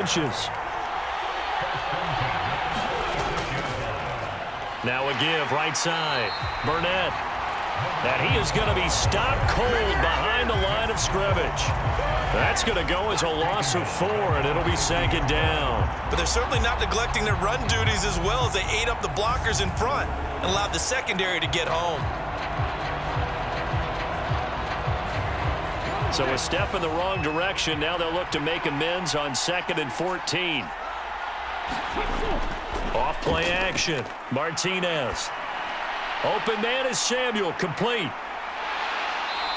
inches. Now a give right side. Burnett. And he is going to be stopped cold behind the line of scrimmage. That's going to go as a loss of 4, and it'll be 2nd down. But they're certainly not neglecting their run duties as well as they ate up the blockers in front and allowed the secondary to get home. So a step in the wrong direction. Now they'll look to make amends on 2nd and 14. Off play action. Martinez. Open man is Samuel. Complete.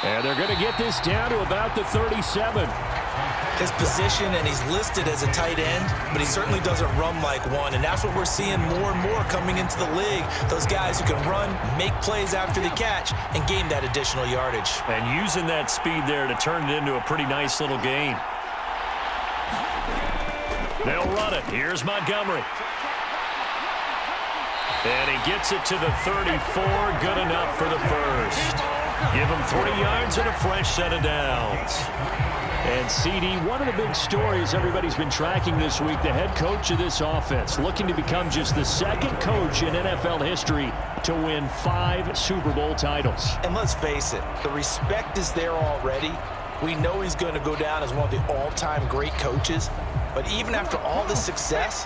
And they're going to get this down to about the 37. His position, and he's listed as a tight end, but he certainly doesn't run like one, and that's what we're seeing more and more coming into the league. Those guys who can run, make plays after the catch, and gain that additional yardage. And using that speed there to turn it into a pretty nice little gain. They'll run it. Here's Montgomery. And he gets it to the 34. Good enough for the first. Give him 3 yards and a fresh set of downs. And CD, one of the big stories everybody's been tracking this week, the head coach of this offense, looking to become just the 2nd coach in NFL history to win 5 Super Bowl titles. And let's face it, the respect is there already. We know he's going to go down as one of the all-time great coaches. But even after all this success,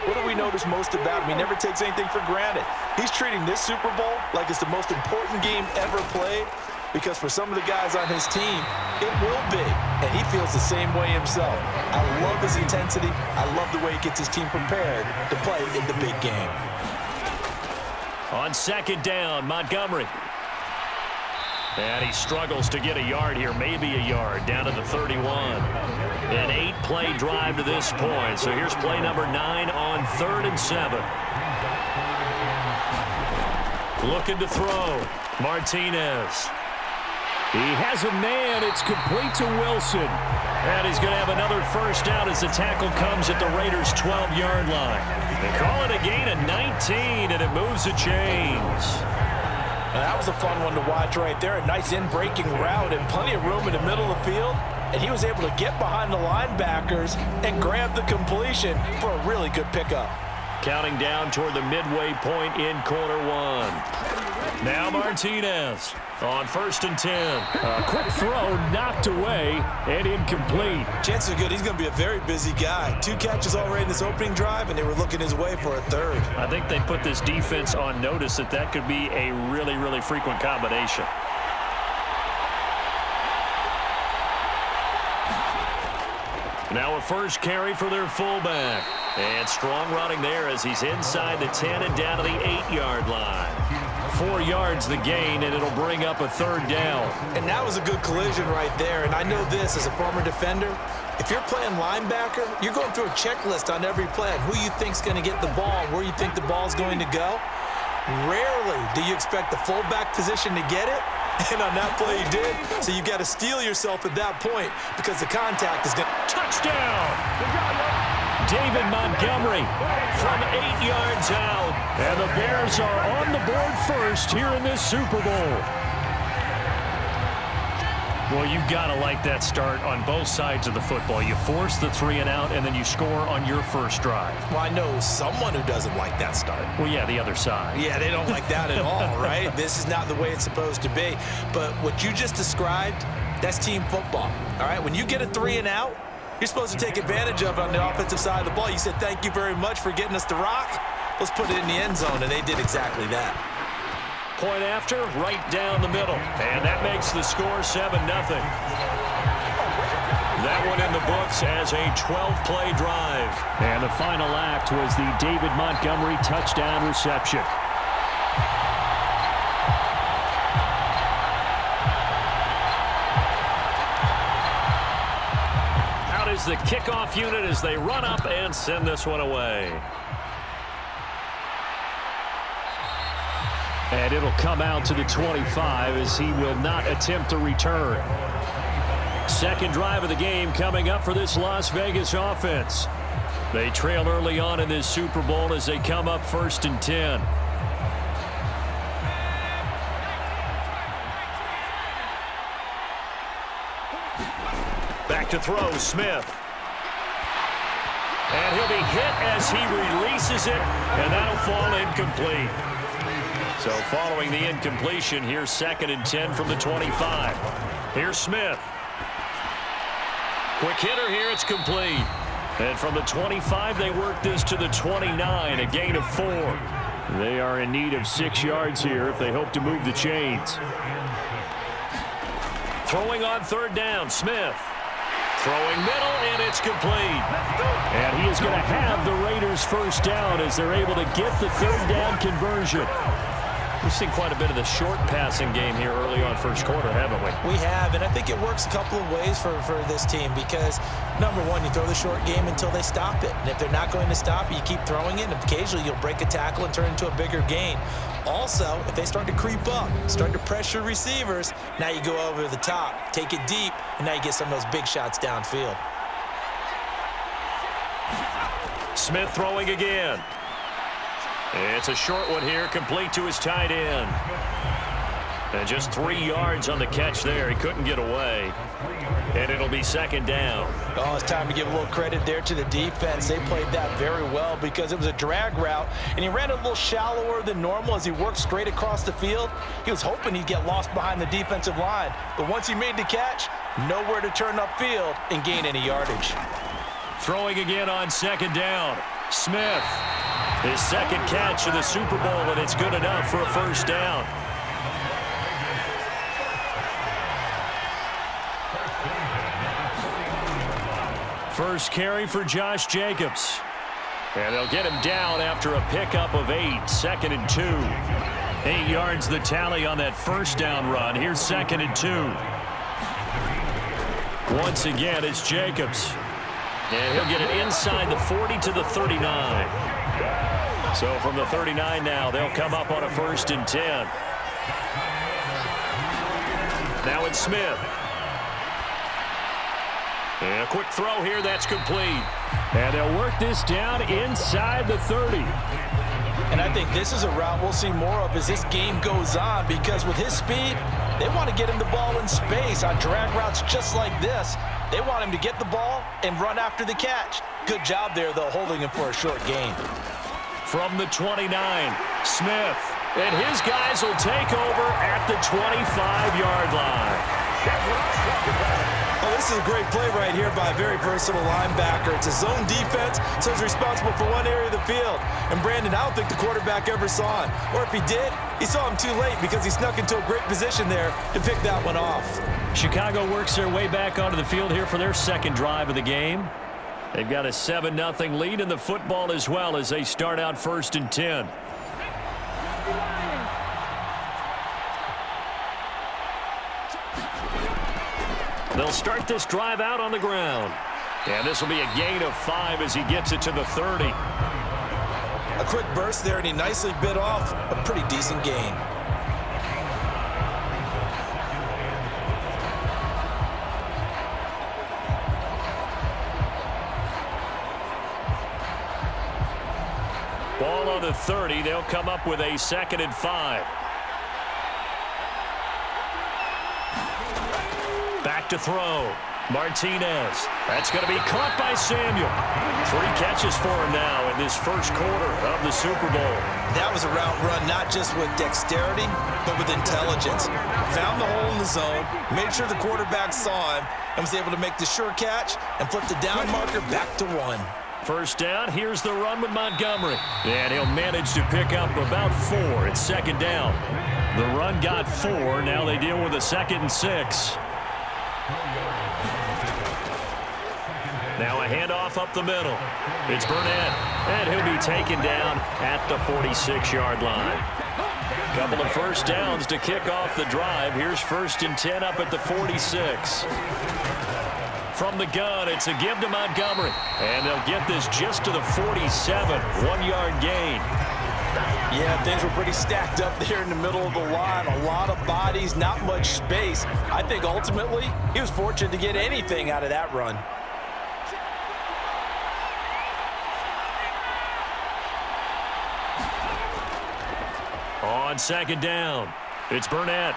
what do we notice most about him? He never takes anything for granted. He's treating this Super Bowl like it's the most important game ever played, because for some of the guys on his team, it will be. And he feels the same way himself. I love his intensity. I love the way he gets his team prepared to play in the big game. On 2nd down, Montgomery. And he struggles to get a yard here, maybe a yard, down to the 31. An 8-play drive to this point. So here's play number 9 on 3rd and 7. Looking to throw. Martinez. He has a man. It's complete to Wilson. And he's going to have another first down as the tackle comes at the Raiders' 12-yard line. They call it a gain of 19, and it moves the chains. Now, that was a fun one to watch right there. A nice in-breaking route and plenty of room in the middle of the field. And he was able to get behind the linebackers and grab the completion for a really good pickup. Counting down toward the midway point in quarter 1. Now Martinez on 1st and 10. A quick throw knocked away and incomplete. Chances are good he's going to be a very busy guy. 2 catches already in this opening drive, and they were looking his way for a 3rd. I think they put this defense on notice that could be a really, really frequent combination. Now a first carry for their fullback. And strong running there as he's inside the 10 and down to the 8-yard line. 4 yards the gain, and it'll bring up a 3rd down. And that was a good collision right there. And I know this as a former defender. If you're playing linebacker, you're going through a checklist on every play on who you think's going to get the ball and where you think the ball's going to go. Rarely do you expect the fullback position to get it. And on that play he did. So you've got to steel yourself at that point because the contact is going to... Touchdown! David Montgomery from 8 yards out. And the Bears are on the board first here in this Super Bowl. Well, you've got to like that start on both sides of the football. You force the 3 and out, and then you score on your first drive. Well, I know someone who doesn't like that start. Well, yeah, the other side. Yeah, they don't like that at all, right? This is not the way it's supposed to be. But what you just described, that's team football, all right? When you get a 3 and out, you're supposed to take advantage of it on the offensive side of the ball. You said, thank you very much for getting us the rock. Let's put it in the end zone, and they did exactly that. Point after, right down the middle. And that makes the score 7-0. That one in the books as a 12-play drive. And the final act was the David Montgomery touchdown reception. Out is the kickoff unit as they run up and send this one away. And it'll come out to the 25 as he will not attempt to return. Second drive of the game coming up for this Las Vegas offense. They trail early on in this Super Bowl as they come up 1st and 10. Back to throw, Smith. as he releases it, and that'll fall incomplete. So following the incompletion, here's 2nd and 10 from the 25. Here's Smith. Quick hitter here, it's complete. And from the 25, they work this to the 29, a gain of 4. They are in need of 6 yards here if they hope to move the chains. Throwing on 3rd down, Smith. Throwing middle, and it's complete. And he is going to have the Raiders' first down as they're able to get the 3rd down conversion. We've seen quite a bit of the short passing game here early on first quarter, haven't we? We have, and I think it works a couple of ways for this team because, number one, you throw the short game until they stop it. And if they're not going to stop it, you keep throwing it, and occasionally you'll break a tackle and turn it into a bigger gain. Also, if they start to creep up, start to pressure receivers, now you go over the top, take it deep, and now you get some of those big shots downfield. Smith throwing again. It's a short one here, complete to his tight end. And just 3 yards on the catch there. He couldn't get away. And it'll be 2nd down. Oh, it's time to give a little credit there to the defense. They played that very well because it was a drag route, and he ran a little shallower than normal as he worked straight across the field. He was hoping he'd get lost behind the defensive line. But once he made the catch, nowhere to turn upfield and gain any yardage. Throwing again on 2nd down. Smith. His 2nd catch of the Super Bowl, and it's good enough for a first down. First carry for Josh Jacobs. And they'll get him down after a pickup of 8, 2nd and 2. 8 yards the tally on that first down run. Here's 2nd and 2. Once again, it's Jacobs. And he'll get it inside the 40 to the 39. So from the 39 now, they'll come up on a 1st and 10. Now it's Smith. And a quick throw here, that's complete. And they'll work this down inside the 30. And I think this is a route we'll see more of as this game goes on because with his speed, they want to get him the ball in space on drag routes just like this. They want him to get the ball and run after the catch. Good job there, though, holding him for a short gain. From the 29, Smith. And his guys will take over at the 25-yard line. Oh, this is a great play right here by a very versatile linebacker. It's a zone defense, so he's responsible for one area of the field. And Brandon, I don't think the quarterback ever saw him. Or if he did, he saw him too late because he snuck into a great position there to pick that one off. Chicago works their way back onto the field here for their 2nd drive of the game. They've got a 7-0 lead in the football as well as they start out 1st and 10. They'll start this drive out on the ground. And this will be a gain of 5 as he gets it to the 30. A quick burst there, and he nicely bit off a pretty decent gain. Ball on the 30. They'll come up with a 2nd and 5. Back to throw. Martinez. That's going to be caught by Samuel. 3 catches for him now in this first quarter of the Super Bowl. That was a route run not just with dexterity, but with intelligence. Found the hole in the zone, made sure the quarterback saw him, and was able to make the sure catch and flip the down marker back to 1. First down, here's the run with Montgomery. And he'll manage to pick up about 4. It's 2nd down. The run got 4. Now they deal with a 2nd and 6. Now a handoff up the middle. It's Burnett, and he'll be taken down at the 46-yard line. Couple of first downs to kick off the drive. Here's 1st and 10 up at the 46. From the gun, it's a give to Montgomery. And they'll get this just to the 47, 1-yard gain. Yeah, things were pretty stacked up there in the middle of the line. A lot of bodies, not much space. I think ultimately he was fortunate to get anything out of that run. On 2nd down, it's Burnett.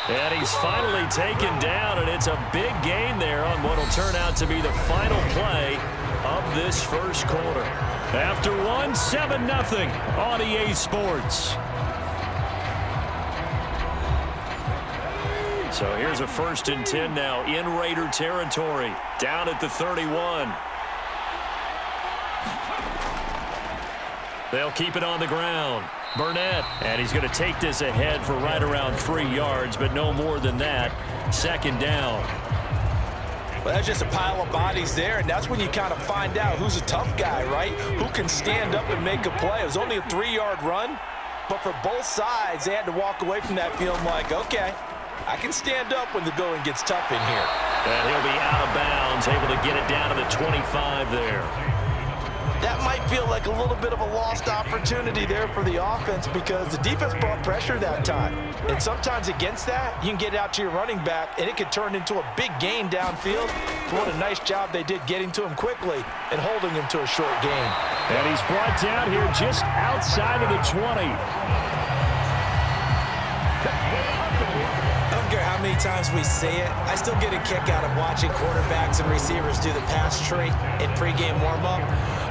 And he's finally taken down, and it's a big gain there on what will turn out to be the final play of this first quarter. After one, 7-0 on EA Sports. So here's a 1st and 10 now in Raider territory, down at the 31. They'll keep it on the ground. Burnett, and he's going to take this ahead for right around 3 yards, but no more than that. 2nd down. Well, that's just a pile of bodies there, and that's when you kind of find out who's a tough guy, right? Who can stand up and make a play. It was only a 3-yard run, but for both sides, they had to walk away from that feeling like, okay, I can stand up when the going gets tough in here. And he'll be out of bounds, able to get it down to the 25 there. That might feel like a little bit of a lost opportunity there for the offense because the defense brought pressure that time. And sometimes against that, you can get out to your running back, and it could turn into a big gain downfield. What a nice job they did getting to him quickly and holding him to a short gain. And he's brought down here just outside of the 20. I don't care how many times we say it, I still get a kick out of watching quarterbacks and receivers do the pass tree in pregame warm-up.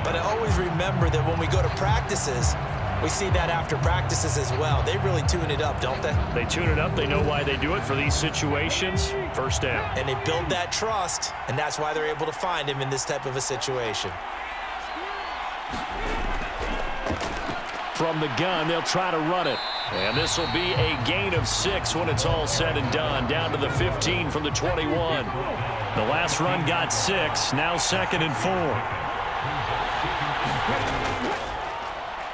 But I always remember that when we go to practices, we see that after practices as well. They really tune it up, don't they? They tune it up. They know why they do it for these situations. 1st down. And they build that trust, and that's why they're able to find him in this type of a situation. From the gun, they'll try to run it. And this will be a gain of 6 when it's all said and done. Down to the 15 from the 21. The last run got 6. Now 2nd and 4.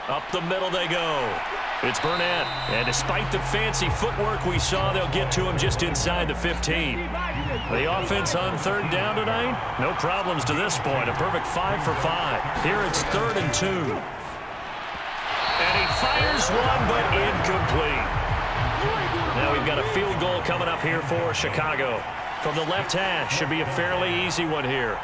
Up the middle they go. It's Burnett. And despite the fancy footwork we saw, they'll get to him just inside the 15. The offense on 3rd down tonight? No problems to this point. A perfect 5 for 5. Here it's 3rd and 2. And he fires one, but incomplete. Now we've got a field goal coming up here for Chicago. From the left hash, should be a fairly easy one here.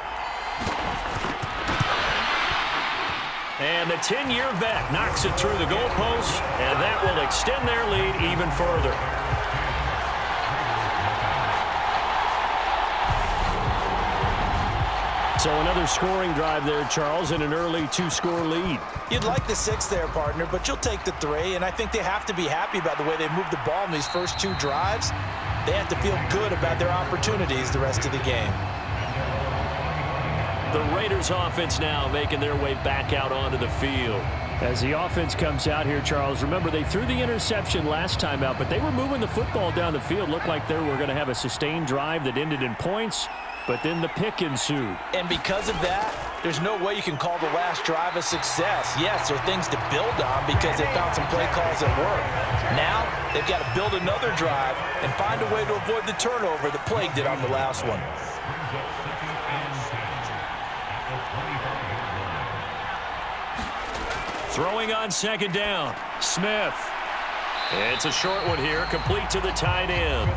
And the 10-year vet knocks it through the goalpost, and that will extend their lead even further. So another scoring drive there, Charles, and an early 2-score lead. You'd like the 6 there, partner, but you'll take the 3, and I think they have to be happy about the way they moved the ball in these first 2 drives. They have to feel good about their opportunities the rest of the game. The Raiders offense now making their way back out onto the field. As the offense comes out here, Charles, remember they threw the interception last time out, but they were moving the football down the field. Looked like they were going to have a sustained drive that ended in points, but then the pick ensued. And because of that, there's no way you can call the last drive a success. Yes, there are things to build on because they found some play calls that work. Now, they've got to build another drive and find a way to avoid the turnover that plagued it on the last one. Throwing on 2nd down, Smith. It's a short one here, complete to the tight end.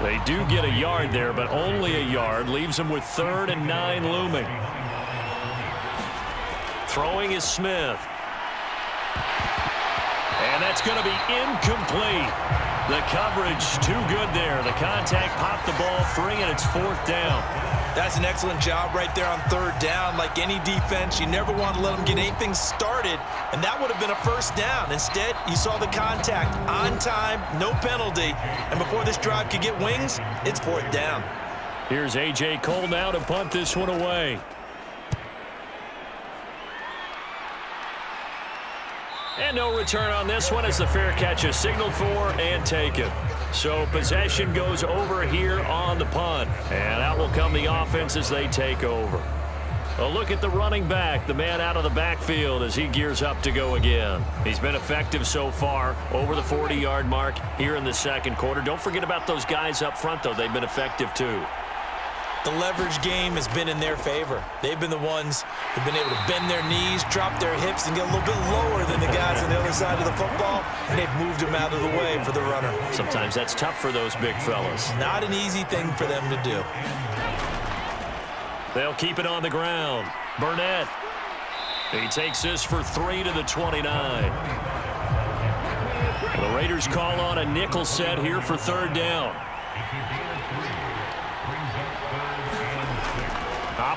They do get a yard there, but only a yard. Leaves them with 3rd and 9 looming. Throwing is Smith. And that's going to be incomplete. The coverage too good there. The contact popped the ball free, and it's 4th down. That's an excellent job right there on 3rd down. Like any defense, you never want to let them get anything started, and that would have been a 1st down. Instead, you saw the contact on time, no penalty, and before this drive could get wings, it's 4th down. Here's A.J. Cole now to punt this one away. And no return on this one as the fair catch is signaled for and taken. So possession goes over here on the punt. And out will come the offense as they take over. A look at the running back, the man out of the backfield as he gears up to go again. He's been effective so far, over the 40-yard mark here in the 2nd quarter. Don't forget about those guys up front, though. They've been effective, too. The leverage game has been in their favor. They've been the ones who've been able to bend their knees, drop their hips, and get a little bit lower than the guys on the other side of the football, and they've moved them out of the way for the runner. Sometimes that's tough for those big fellas. Not an easy thing for them to do. They'll keep it on the ground. Burnett. He takes this for 3 to the 29. The Raiders call on a nickel set here for 3rd down.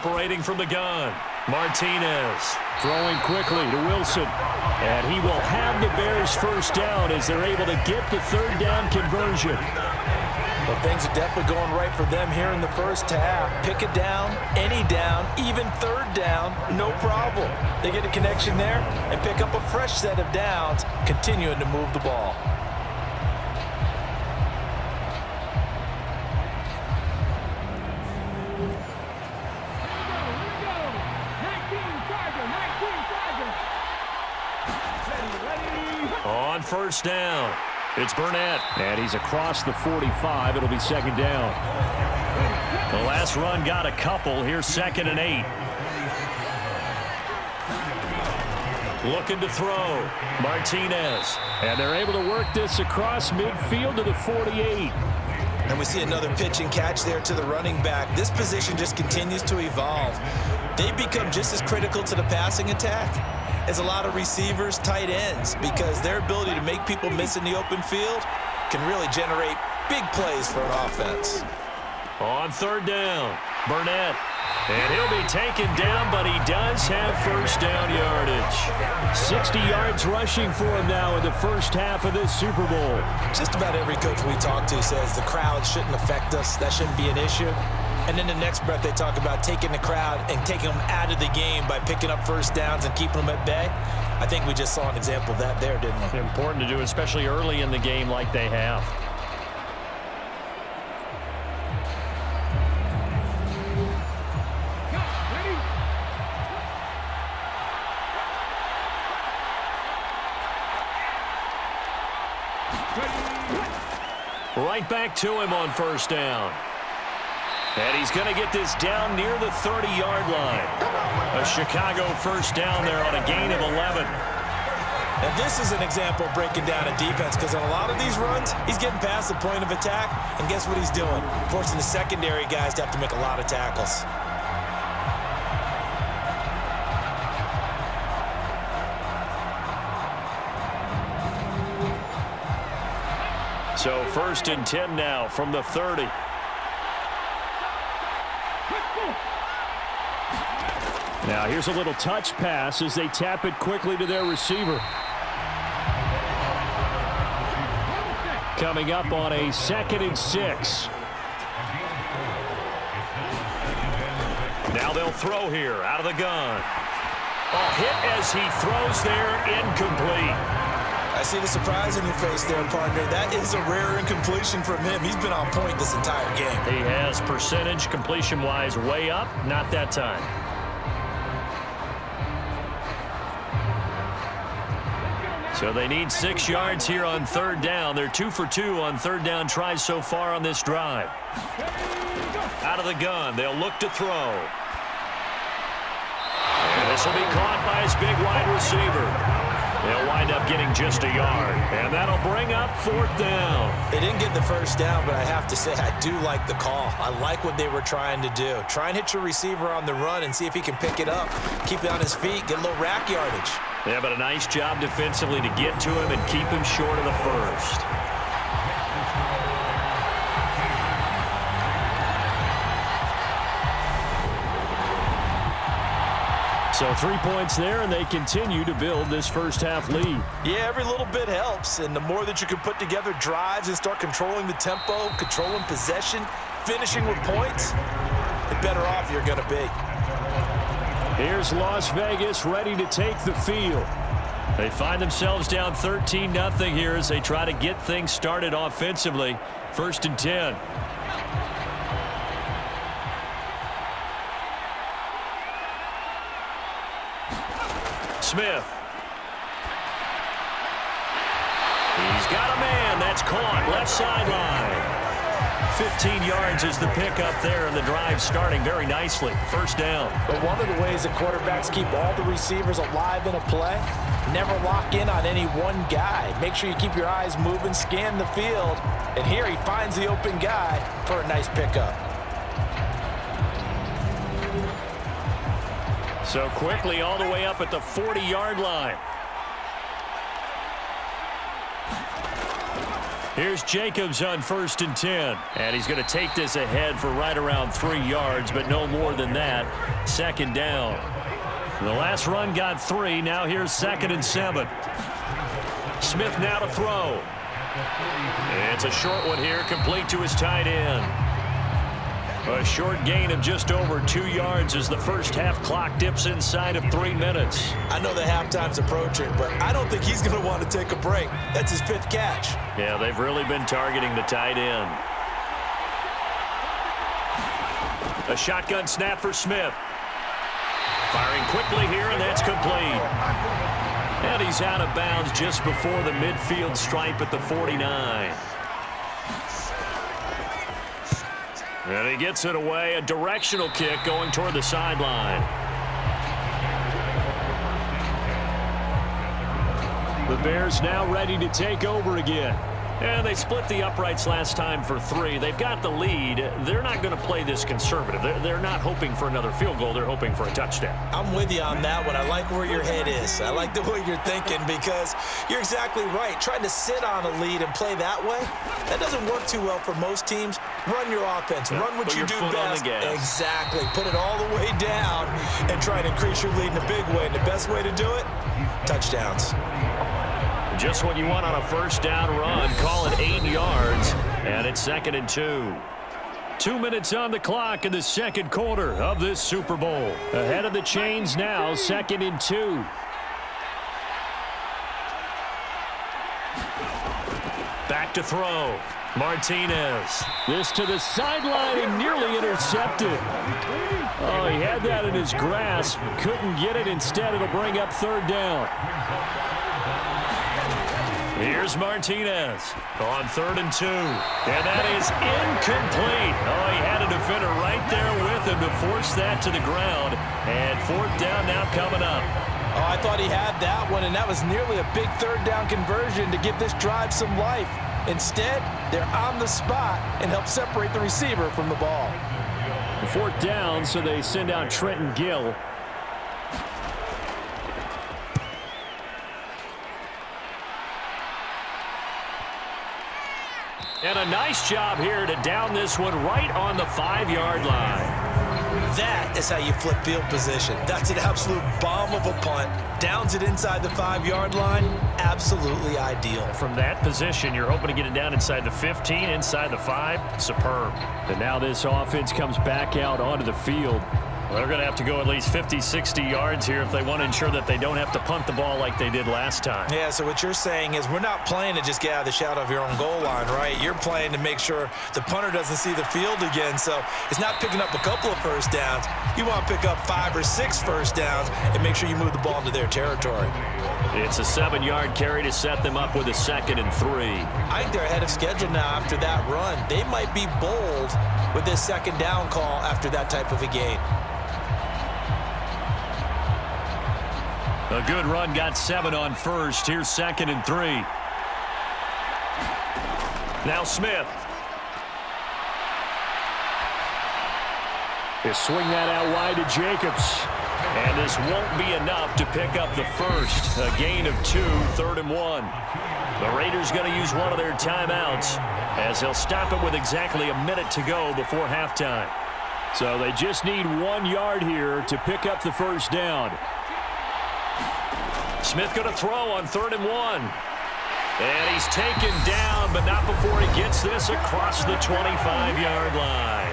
Operating from the gun, Martinez. Throwing quickly to Wilson. And he will have the Bears first down as they're able to get the third down conversion. Well, things are definitely going right for them here in the first half. Pick a down, any down, even third down, no problem. They get a connection there and pick up a fresh set of downs, continuing to move the ball. On first down, it's Burnett, and he's across the 45. It'll be second down. The last run got a couple. Here's 2nd and 8. Looking to throw, Martinez. And they're able to work this across midfield to the 48. And we see another pitch and catch there to the running back. This position just continues to evolve. They become just as critical to the passing attack as a lot of receivers, tight ends, because their ability to make people miss in the open field can really generate big plays for an offense. On third down, Burnett. And he'll be taken down, but he does have first down yardage. 60 yards rushing for him now in the first half of this Super Bowl. Just about every coach we talk to says the crowd shouldn't affect us. That shouldn't be an issue. And in the next breath, they talk about taking the crowd and taking them out of the game by picking up first downs and keeping them at bay. I think we just saw an example of that there, didn't we? Important to do, especially early in the game like they have. Right back to him on first down. And he's going to get this down near the 30-yard line. A Chicago first down there on a gain of 11. And this is an example of breaking down a defense, because in a lot of these runs, he's getting past the point of attack, and guess what he's doing? Forcing the secondary guys to have to make a lot of tackles. So 1st and 10 now from the 30. Now here's a little touch pass as they tap it quickly to their receiver. Coming up on a 2nd and 6. Now they'll throw here out of the gun. A hit as he throws there, incomplete. I see the surprise in your face there, partner. That is a rare incompletion from him. He's been on point this entire game. He has percentage completion-wise way up, not that time. So they need 6 yards here on third down. They're 2 for 2 on third down tries so far on this drive. Out of the gun, they'll look to throw. And this will be caught by his big wide receiver. They'll wind up getting just a yard, and that'll bring up 4th down. They didn't get the first down, but I have to say I do like the call. I like what they were trying to do. Try and hit your receiver on the run and see if he can pick it up, keep it on his feet, get a little rack yardage. Yeah, but a nice job defensively to get to him and keep him short of the first. So 3 points there, and they continue to build this first half lead. Yeah, every little bit helps, and the more that you can put together drives and start controlling the tempo, controlling possession, finishing with points, the better off you're going to be. Here's Las Vegas ready to take the field. They find themselves down 13-0 here as they try to get things started offensively. 1st and 10. Smith. He's got a man. That's caught left sideline. 15 yards is the pickup there, and the drive starting very nicely. First down. But one of the ways that quarterbacks keep all the receivers alive in a play, never lock in on any one guy. Make sure you keep your eyes moving, scan the field, and here he finds the open guy for a nice pickup. So quickly all the way up at the 40-yard line. Here's Jacobs on 1st and 10. And he's going to take this ahead for right around 3 yards, but no more than that. 2nd down. The last run got 3. Now here's 2nd and 7. Smith now to throw. It's a short one here, complete to his tight end. A short gain of just over 2 yards as the first half clock dips inside of 3 minutes. I know the halftime's approaching, but I don't think he's going to want to take a break. That's his 5th catch. Yeah, they've really been targeting the tight end. A shotgun snap for Smith. Firing quickly here, and that's complete. And he's out of bounds just before the midfield stripe at the 49. And he gets it away, a directional kick going toward the sideline. The Bears now ready to take over again. And they split the uprights last time for 3. They've got the lead. They're not going to play this conservative. They're not hoping for another field goal. They're hoping for a touchdown. I'm with you on that one. I like where your head is. I like the way you're thinking because you're exactly right. Trying to sit on a lead and play that way, that doesn't work too well for most teams. Run your offense. Yeah, run what you do best. Exactly. Put it all the way down and try to increase your lead in a big way. And the best way to do it, touchdowns. Just what you want on a first down run. Call it 8 yards, and it's 2nd and 2. 2 minutes on the clock in the second quarter of this Super Bowl. Ahead of the chains now, 2nd and 2. Back to throw. Martinez. This to the sideline and nearly intercepted. Oh, he had that in his grasp. Couldn't get it. Instead, it'll bring up 3rd down. Here's Martinez on 3rd and 2. And that is incomplete. Oh, he had a defender right there with him to force that to the ground. And 4th down now coming up. Oh, I thought he had that one, and that was nearly a big 3rd down conversion to give this drive some life. Instead, they're on the spot and help separate the receiver from the ball. 4th down, so they send out Trenton Gill. And a nice job here to down this one right on the 5-yard line. That is how you flip field position. That's an absolute bomb of a punt. Downs it inside the 5-yard line. Absolutely ideal. From that position, you're hoping to get it down inside the 15, inside the 5. Superb. And now this offense comes back out onto the field. They're going to have to go at least 50, 60 yards here if they want to ensure that they don't have to punt the ball like they did last time. Yeah, so what you're saying is we're not playing to just get out of the shadow of your own goal line, right? You're playing to make sure the punter doesn't see the field again. So it's not picking up a couple of first downs. You want to pick up 5 or 6 first downs and make sure you move the ball into their territory. It's a 7-yard carry to set them up with a 2nd and 3. I think they're ahead of schedule now after that run. They might be bold with this 2nd down call after that type of a gain. A good run, got 7 on 1st. Here's 2nd and 3. Now Smith. They swing that out wide to Jacobs. And this won't be enough to pick up the first. A gain of 2, 3rd and 1. The Raiders going to use one of their timeouts as they'll stop it with exactly a minute to go before halftime. So they just need 1 yard here to pick up the first down. Smith going to throw on 3rd and 1. And he's taken down, but not before he gets this across the 25-yard line.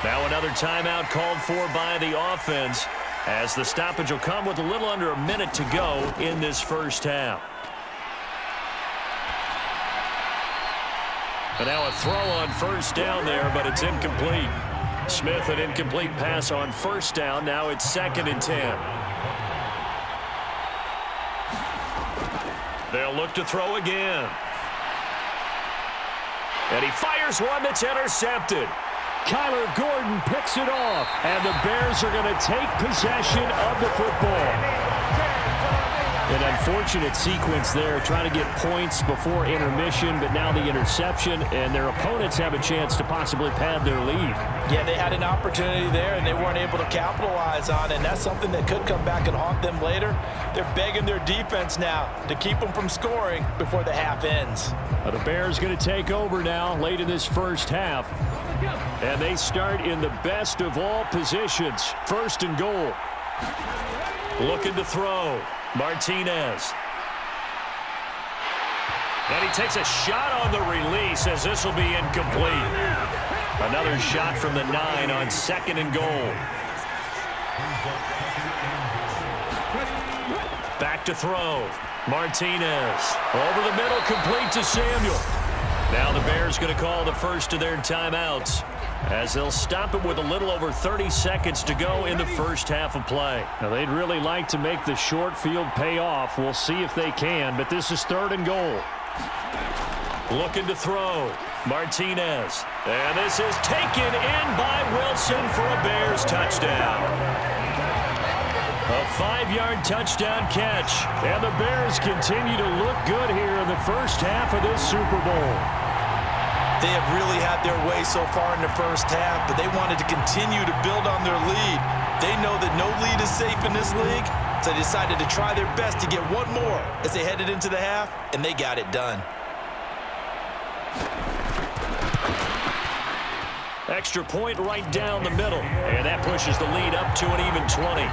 Now another timeout called for by the offense as the stoppage will come with a little under a minute to go in this first half. And now a throw on 1st down there, but it's incomplete. Smith, an incomplete pass on 1st down. Now it's 2nd and 10. They'll look to throw again. And he fires one that's intercepted. Kyler Gordon picks it off, and the Bears are going to take possession of the football. An unfortunate sequence there, trying to get points before intermission, but now the interception, and their opponents have a chance to possibly pad their lead. Yeah, they had an opportunity there, and they weren't able to capitalize on it, and that's something that could come back and haunt them later. They're begging their defense now to keep them from scoring before the half ends. Well, the Bears going to take over now late in this first half, and they start in the best of all positions, 1st and goal. Looking to throw. Martinez. And he takes a shot on the release as this will be incomplete. Another shot from the 9 on 2nd and goal. Back to throw. Martinez. Over the middle, complete to Samuel. Now the Bears going to call the first of their timeouts, as they'll stop it with a little over 30 seconds to go in the first half of play. Now, they'd really like to make the short field pay off. We'll see if they can, but this is 3rd and goal. Looking to throw. Martinez. And this is taken in by Wilson for a Bears touchdown. A 5-yard touchdown catch. And the Bears continue to look good here in the first half of this Super Bowl. They have really had their way so far in the first half, but they wanted to continue to build on their lead. They know that no lead is safe in this league, so they decided to try their best to get one more as they headed into the half, and they got it done. Extra point right down the middle, and that pushes the lead up to an even 20.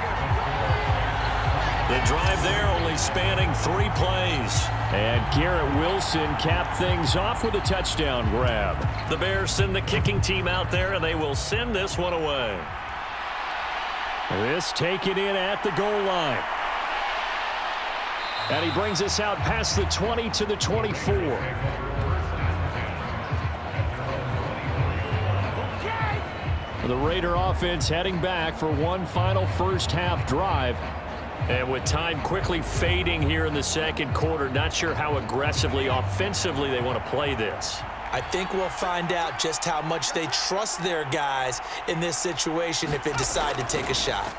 The drive there only spanning 3 plays. And Garrett Wilson capped things off with a touchdown grab. The Bears send the kicking team out there, and they will send this one away. This taken in at the goal line. And he brings us out past the 20 to the 24. The Raider offense heading back for one final first half drive. And with time quickly fading here in the second quarter, not sure how aggressively, offensively they want to play this. I think we'll find out just how much they trust their guys in this situation if they decide to take a shot.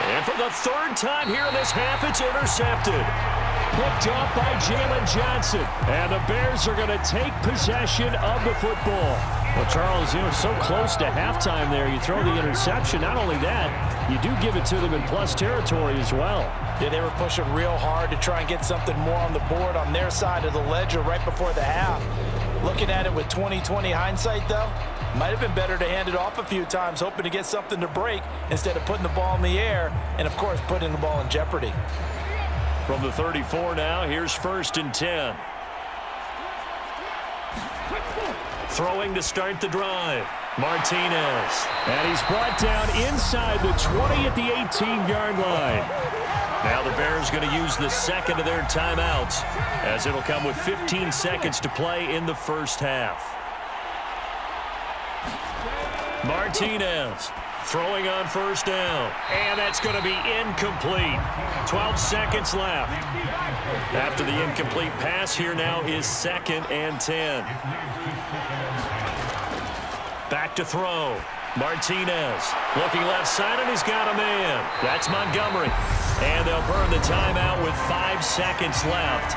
And for the 3rd time here in this half, it's intercepted. Picked off by Jalen Johnson. And the Bears are going to take possession of the football. Well, Charles, so close to halftime there. You throw the interception. Not only that, you do give it to them in plus territory as well. Yeah, they were pushing real hard to try and get something more on the board on their side of the ledger right before the half. Looking at it with 20/20 hindsight, though, might have been better to hand it off a few times, hoping to get something to break instead of putting the ball in the air and, of course, putting the ball in jeopardy. From the 34 now, here's 1st and 10. Throwing to start the drive. Martinez. And he's brought down inside the 20 at the 18-yard line. Now the Bears going to use the 2nd of their timeouts, as it'll come with 15 seconds to play in the first half. Martinez throwing on 1st down. And that's going to be incomplete. 12 seconds left. After the incomplete pass, here now is 2nd and 10. Back to throw. Martinez looking left side, and he's got a man. That's Montgomery. And they'll burn the timeout with 5 seconds left.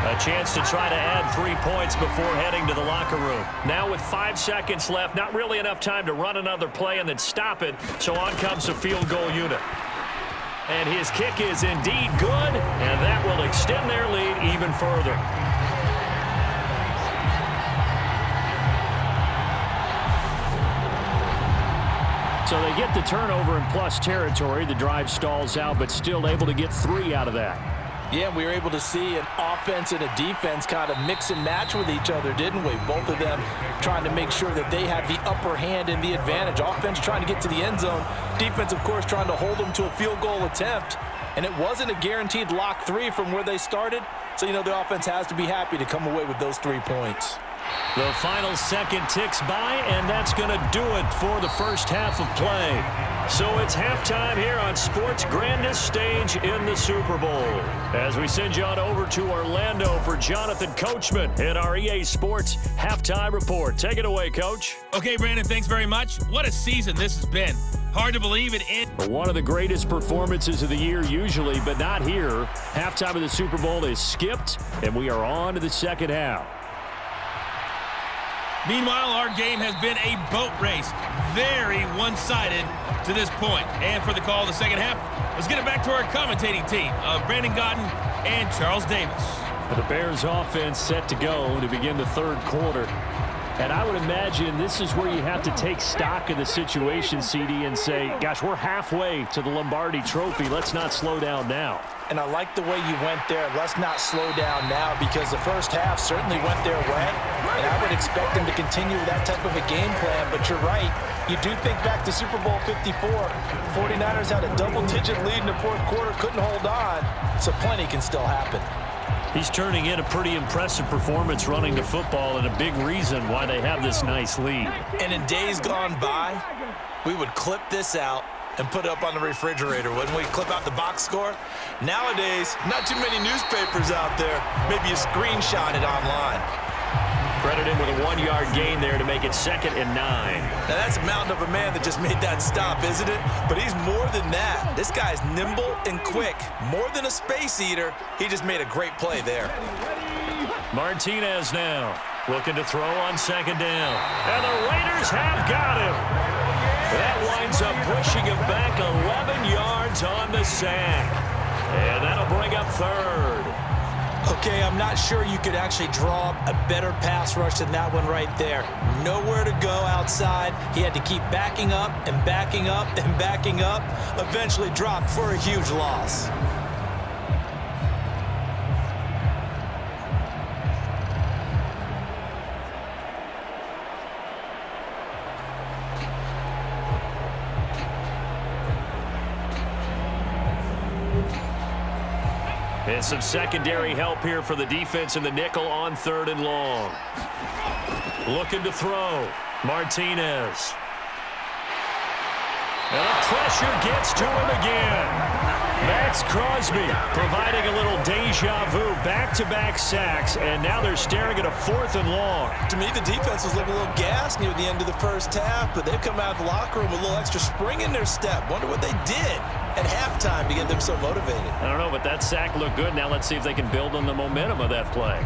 A chance to try to add 3 points before heading to the locker room. Now with 5 seconds left, not really enough time to run another play and then stop it, so on comes the field goal unit. And his kick is indeed good, and that will extend their lead even further. So they get the turnover in plus territory. The drive stalls out, but still able to get 3 out of that. Yeah, we were able to see an offense and a defense kind of mix and match with each other, didn't we? Both of them trying to make sure that they have the upper hand and the advantage. Offense trying to get to the end zone. Defense, of course, trying to hold them to a field goal attempt. And it wasn't a guaranteed lock 3 from where they started. So, the offense has to be happy to come away with those 3 points. The final second ticks by, and that's going to do it for the first half of play. So it's halftime here on sports' grandest stage in the Super Bowl. As we send you on over to Orlando for Jonathan Coachman in our EA Sports Halftime Report. Take it away, Coach. Okay, Brandon, thanks very much. What a season this has been. Hard to believe it ends. One of the greatest performances of the year usually, but not here. Halftime of the Super Bowl is skipped, and we are on to the second half. Meanwhile, our game has been a boat race. Very one-sided to this point. And for the call of the second half, let's get it back to our commentating team of Brandon Godden and Charles Davis. The Bears offense set to go to begin the third quarter. And I would imagine this is where you have to take stock of the situation, CD, and say, gosh, we're halfway to the Lombardi Trophy. Let's not slow down now. And I like the way you went there. Let's not slow down now, because the first half certainly went their way. And I would expect them to continue that type of a game plan. But you're right. You do think back to Super Bowl 54. 49ers had a double-digit lead in the fourth quarter, couldn't hold on. So plenty can still happen. He's turning in a pretty impressive performance running the football, and a big reason why they have this nice lead. And in days gone by, we would clip this out and put it up on the refrigerator. Wouldn't we clip out the box score? Nowadays, not too many newspapers out there. Maybe you screenshot it online. Credited with a 1-yard gain there to make it 2nd and 9. Now that's a mountain of a man that just made that stop, isn't it? But he's more than that. This guy's nimble and quick. More than a space eater, he just made a great play there. Martinez now looking to throw on 2nd down. And the Raiders have got him. That winds up pushing him back 11 yards on the sack. And that'll bring up 3rd. Okay, I'm not sure you could actually draw a better pass rush than that one right there. Nowhere to go outside. He had to keep backing up and backing up and backing up. Eventually dropped for a huge loss. And some secondary help here for the defense in the nickel on 3rd and long. Looking to throw. Martinez. And the pressure gets to him again. Max Crosby providing a little deja vu. Back-to-back sacks, and now they're staring at a 4th and long. To me, the defense was looking a little gassed near the end of the first half, but they've come out of the locker room with a little extra spring in their step. Wonder what they did at halftime to get them so motivated. I don't know, but that sack looked good. Now let's see if they can build on the momentum of that play.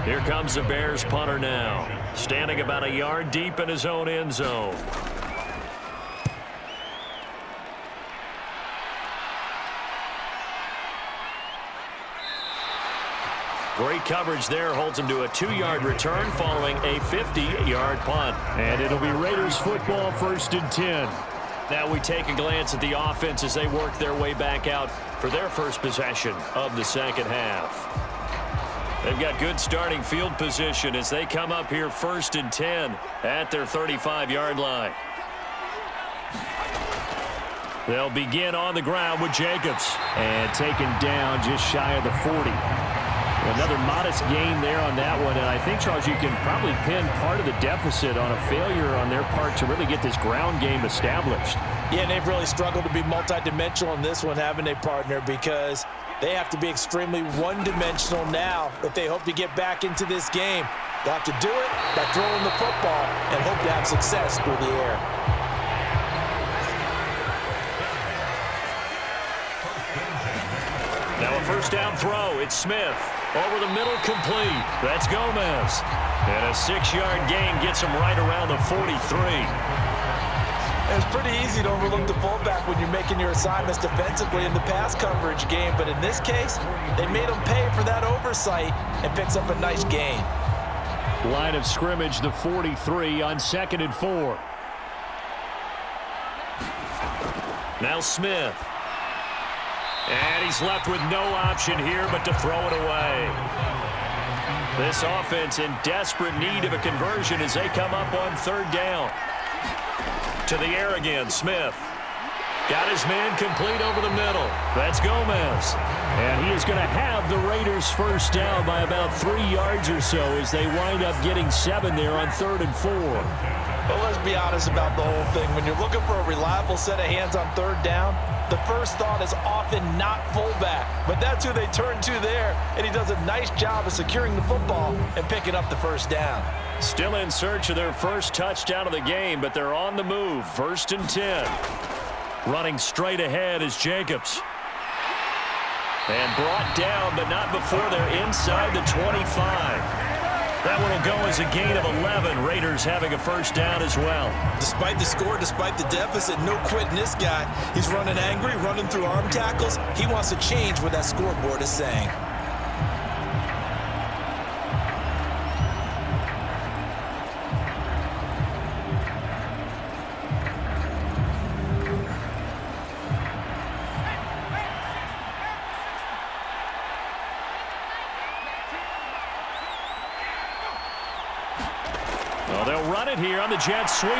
Here comes the Bears punter now, standing about a yard deep in his own end zone. Great coverage there, holds him to a 2-yard return following a 50-yard punt. And it'll be Raiders football, 1st and 10. Now we take a glance at the offense as they work their way back out for their first possession of the second half. They've got good starting field position as they come up here 1st and 10 at their 35-yard line. They'll begin on the ground with Jacobs. And taken down just shy of the 40. Another modest gain there on that one. And I think, Charles, you can probably pin part of the deficit on a failure on their part to really get this ground game established. Yeah, and they've really struggled to be multidimensional in this one, haven't they, partner? Because they have to be extremely one-dimensional now if they hope to get back into this game. They'll have to do it by throwing the football and hope to have success through the air. Now a 1st down throw. It's Smith. Over the middle, complete. That's Gomez. And a 6-yard gain gets him right around the 43. It's pretty easy to overlook the fullback when you're making your assignments defensively in the pass coverage game, but in this case, they made him pay for that oversight and picks up a nice gain. Line of scrimmage, the 43 on 2nd and 4. Now Smith. And he's left with no option here but to throw it away. This offense in desperate need of a conversion as they come up on 3rd down. To the air again, Smith. Got his man complete over the middle. That's Gomez. And he is going to have the Raiders 1st down by about 3 yards or so as they wind up getting 7 there on 3rd and 4. Well, let's be honest about the whole thing. When you're looking for a reliable set of hands on 3rd down, the first thought is often not fullback, but that's who they turn to there, and he does a nice job of securing the football and picking up the first down. Still in search of their first touchdown of the game, but they're on the move. 1st and 10. Running straight ahead is Jacobs. And brought down, but not before they're inside the 25. That one will go as a gain of 11. Raiders having a first down as well. Despite the score, despite the deficit, no quitting this guy. He's running angry, running through arm tackles. He wants to change what that scoreboard is saying. Well, they'll run it here on the jet sweep.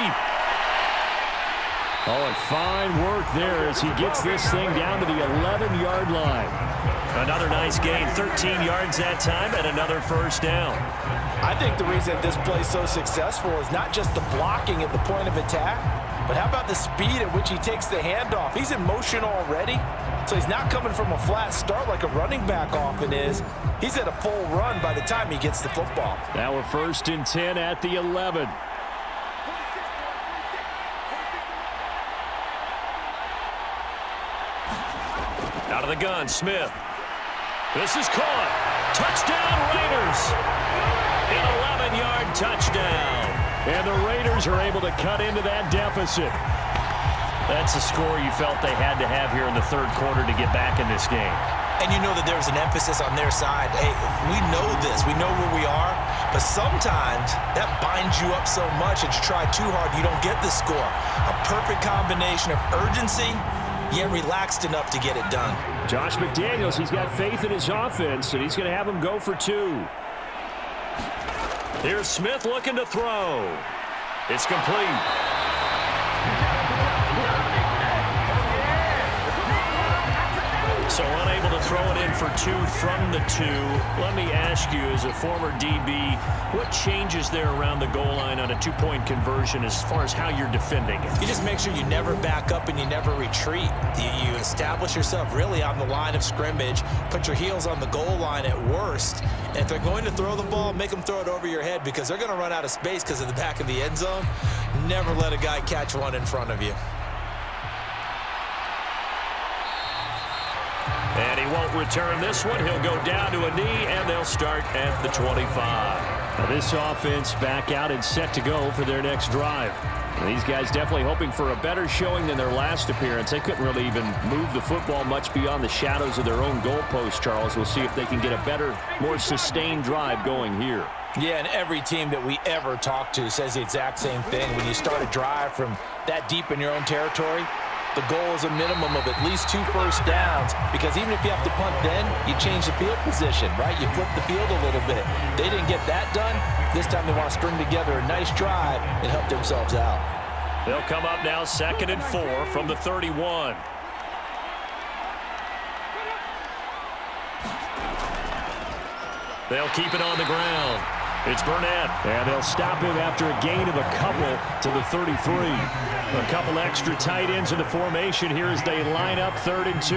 Oh, and fine work there as he gets this thing down to the 11-yard line. Another nice gain, 13 yards that time, and another first down. I think the reason this play is so successful is not just the blocking at the point of attack, but how about the speed at which he takes the handoff? He's in motion already, so he's not coming from a flat start like a running back often is. He's at a full run by the time he gets the football. Now we're 1st and 10 at the 11. Out of the gun, Smith. This is caught. Touchdown, Raiders. An 11-yard touchdown. And the Raiders are able to cut into that deficit. That's a score you felt they had to have here in the third quarter to get back in this game. And you know that there's an emphasis on their side. Hey, we know this. We know where we are. But sometimes that binds you up so much that you try too hard, you don't get the score. A perfect combination of urgency, yet relaxed enough to get it done. Josh McDaniels, he's got faith in his offense, and he's going to have him go for 2. Here's Smith looking to throw. It's complete. So unable to throw it in for 2 from the 2. Let me ask you, as a former DB, what changes there around the goal line on a 2-point conversion as far as how you're defending it? You just make sure you never back up and you never retreat. You establish yourself really on the line of scrimmage, put your heels on the goal line at worst. And if they're going to throw the ball, make them throw it over your head because they're going to run out of space because of the back of the end zone. Never let a guy catch one in front of you. And he won't return this one. He'll go down to a knee, and they'll start at the 25. Now this offense back out and set to go for their next drive. And these guys definitely hoping for a better showing than their last appearance. They couldn't really even move the football much beyond the shadows of their own goalpost, Charles. We'll see if they can get a better, more sustained drive going here. Yeah, and every team that we ever talk to says the exact same thing. When you start a drive from that deep in your own territory, the goal is a minimum of at least 2 first downs, because even if you have to punt then, you change the field position, right? You flip the field a little bit. They didn't get that done. This time they want to string together a nice drive and help themselves out. They'll come up now 2nd and 4 from the 31. They'll keep it on the ground. It's Burnett, and they'll stop him after a gain of a couple to the 33. A couple extra tight ends in the formation here as they line up 3rd and 2.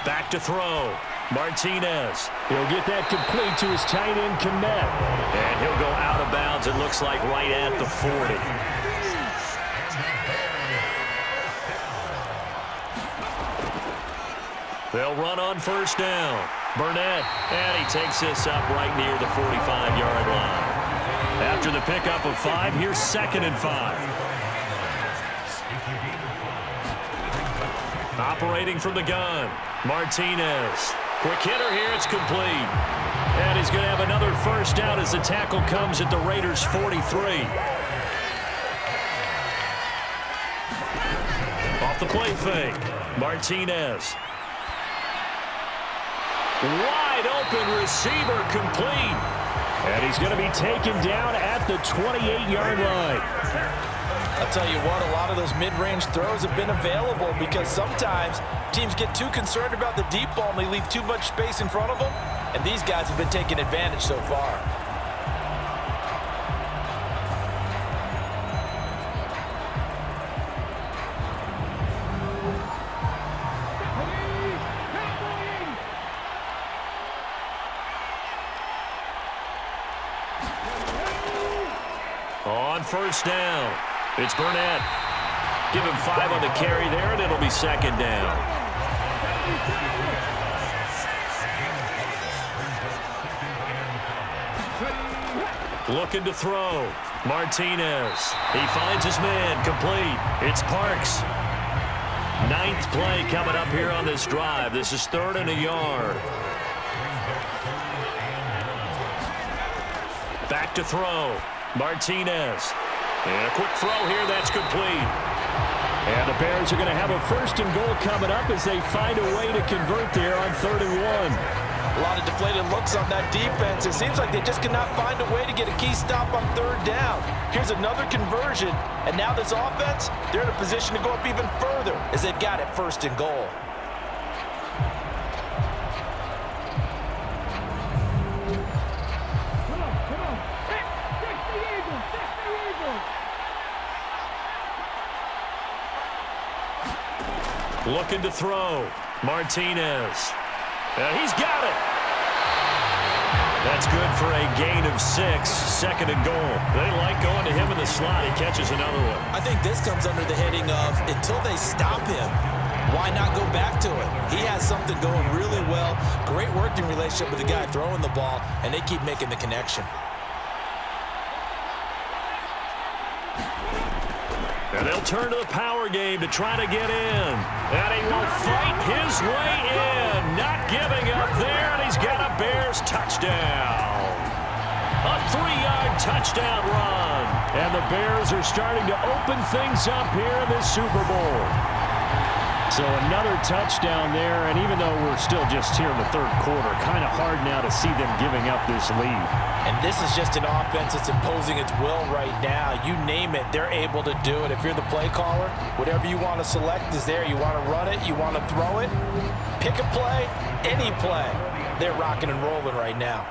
Back to throw. Martinez. He'll get that complete to his tight end, Kmet. And he'll go out of bounds, it looks like, right at the 40. They'll run on 1st down. Burnett, and he takes this up right near the 45-yard line. After the pickup of 5, here's 2nd and 5. Operating from the gun, Martinez. Quick hitter here, it's complete. And he's going to have another first down as the tackle comes at the Raiders' 43. Off the play fake, Martinez. Wide open receiver, complete. And he's going to be taken down at the 28-yard line. I'll tell you what, a lot of those mid-range throws have been available because sometimes teams get too concerned about the deep ball and they leave too much space in front of them. And these guys have been taking advantage so far. first down. It's Burnett. Give him 5 on the carry there, and it'll be second down. Looking to throw. Martinez. He finds his man. Complete. It's Parks. 9th play coming up here on this drive. This is 3rd and a yard. Back to throw. Martinez. And a quick throw here. That's complete. And the Bears are going to have a 1st and goal coming up as they find a way to convert there on 3rd and 1. A lot of deflated looks on that defense. It seems like they just cannot find a way to get a key stop on 3rd down. Here's another conversion, and now this offense, they're in a position to go up even further as they've got it 1st and goal. Looking to throw. Martinez. He's got it. That's good for a gain of 6. 2nd and goal. They like going to him in the slot. He catches another one. I think this comes under the heading of until they stop him, why not go back to it? He has something going really well. Great working relationship with the guy throwing the ball, and they keep making the connection. And they'll turn to the power game to try to get in. And he will fight his way in. Not giving up there, and he's got a Bears touchdown. A 3-yard touchdown run. And the Bears are starting to open things up here in this Super Bowl. So another touchdown there, and even though we're still just here in the 3rd quarter, kind of hard now to see them giving up this lead. And this is just an offense that's imposing its will right now. You name it, they're able to do it. If you're the play caller, whatever you want to select is there. You want to run it, you want to throw it, pick a play, any play. They're rocking and rolling right now.